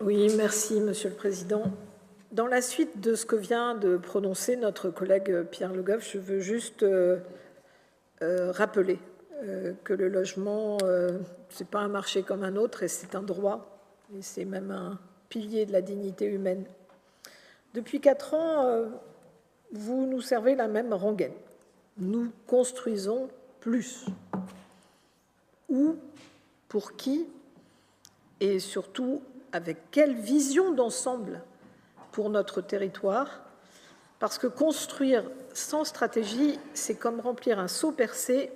Oui, merci, Monsieur le Président. Dans la suite de ce que vient de prononcer notre collègue Pierre Le Goff, je veux juste rappeler que le logement, ce n'est pas un marché comme un autre et c'est un droit, et c'est même un pilier de la dignité humaine. Depuis 4 ans, vous nous servez la même rengaine. Nous construisons plus. Où, pour qui, et surtout avec quelle vision d'ensemble pour notre territoire, parce que construire sans stratégie, c'est comme remplir un seau percé,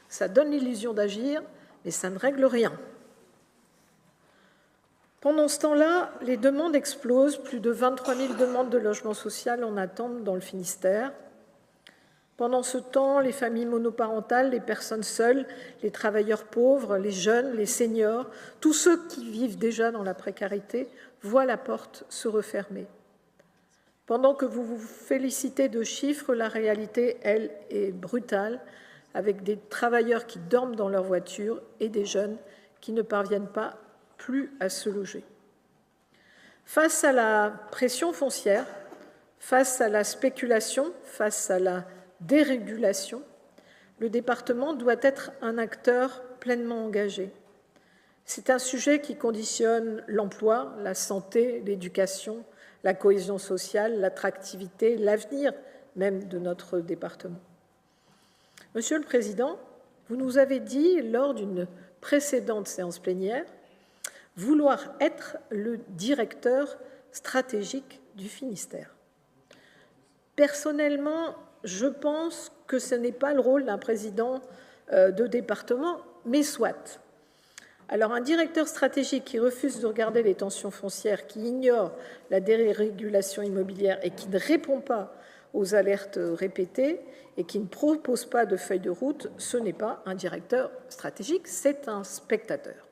ça donne l'illusion d'agir, mais ça ne règle rien. Pendant ce temps-là, les demandes explosent, plus de 23 000 demandes de logement social en attente dans le Finistère. Pendant ce temps, les familles monoparentales, les personnes seules, les travailleurs pauvres, les jeunes, les seniors, tous ceux qui vivent déjà dans la précarité, voient la porte se refermer. Pendant que vous vous félicitez de chiffres, la réalité, elle, est brutale, avec des travailleurs qui dorment dans leur voiture et des jeunes qui ne parviennent pas plus à se loger. Face à la pression foncière, face à la spéculation, face à la dérégulation, le département doit être un acteur pleinement engagé. C'est un sujet qui conditionne l'emploi, la santé, l'éducation, la cohésion sociale, l'attractivité, l'avenir même de notre département. Monsieur le Président, vous nous avez dit lors d'une précédente séance plénière vouloir être le directeur stratégique du Finistère. Personnellement, je pense que ce n'est pas le rôle d'un président de département, mais soit. Alors, un directeur stratégique qui refuse de regarder les tensions foncières, qui ignore la dérégulation immobilière et qui ne répond pas aux alertes répétées et qui ne propose pas de feuille de route, ce n'est pas un directeur stratégique, c'est un spectateur.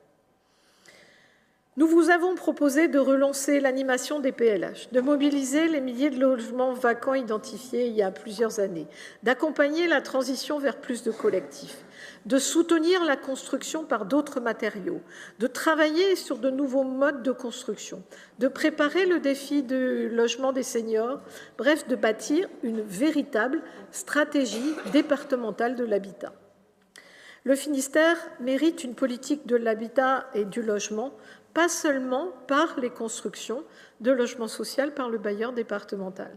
Nous vous avons proposé de relancer l'animation des PLH, de mobiliser les milliers de logements vacants identifiés il y a plusieurs années, d'accompagner la transition vers plus de collectifs, de soutenir la construction par d'autres matériaux, de travailler sur de nouveaux modes de construction, de préparer le défi du logement des seniors, bref, de bâtir une véritable stratégie départementale de l'habitat. Le Finistère mérite une politique de l'habitat et du logement, pas seulement par les constructions de logements sociaux par le bailleur départemental.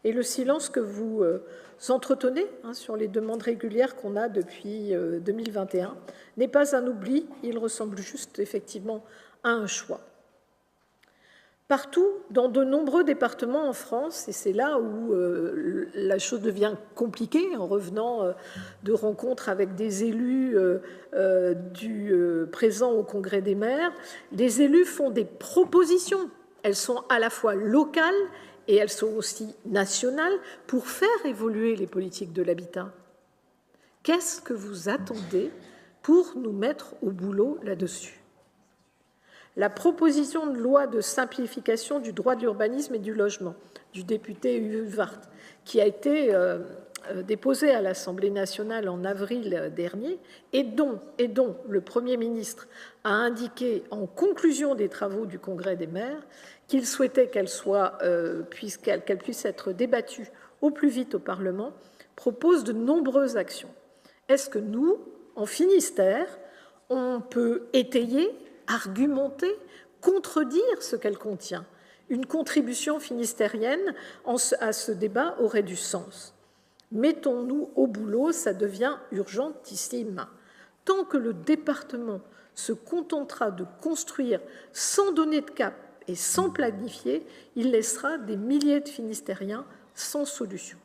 Et le silence que vous entretenez sur les demandes régulières qu'on a depuis 2021 n'est pas un oubli, il ressemble juste effectivement à un choix. Partout, dans de nombreux départements en France, et c'est là où la chose devient compliquée en revenant de rencontres avec des élus présents au Congrès des maires, les élus font des propositions. Elles sont à la fois locales et elles sont aussi nationales pour faire évoluer les politiques de l'habitat. Qu'est-ce que vous attendez pour nous mettre au boulot là-dessus ? La proposition de loi de simplification du droit de l'urbanisme et du logement du député Uwe Wart, qui a été déposée à l'Assemblée nationale en avril dernier et dont le Premier ministre a indiqué en conclusion des travaux du Congrès des maires qu'il souhaitait qu'elle puisse être débattue au plus vite au Parlement, propose de nombreuses actions. Est-ce que nous, en Finistère, on peut étayer, argumenter, contredire ce qu'elle contient? Une contribution finistérienne à ce débat aurait du sens. Mettons-nous au boulot, ça devient urgentissime. Tant que le département se contentera de construire sans donner de cap et sans planifier, il laissera des milliers de Finistériens sans solution.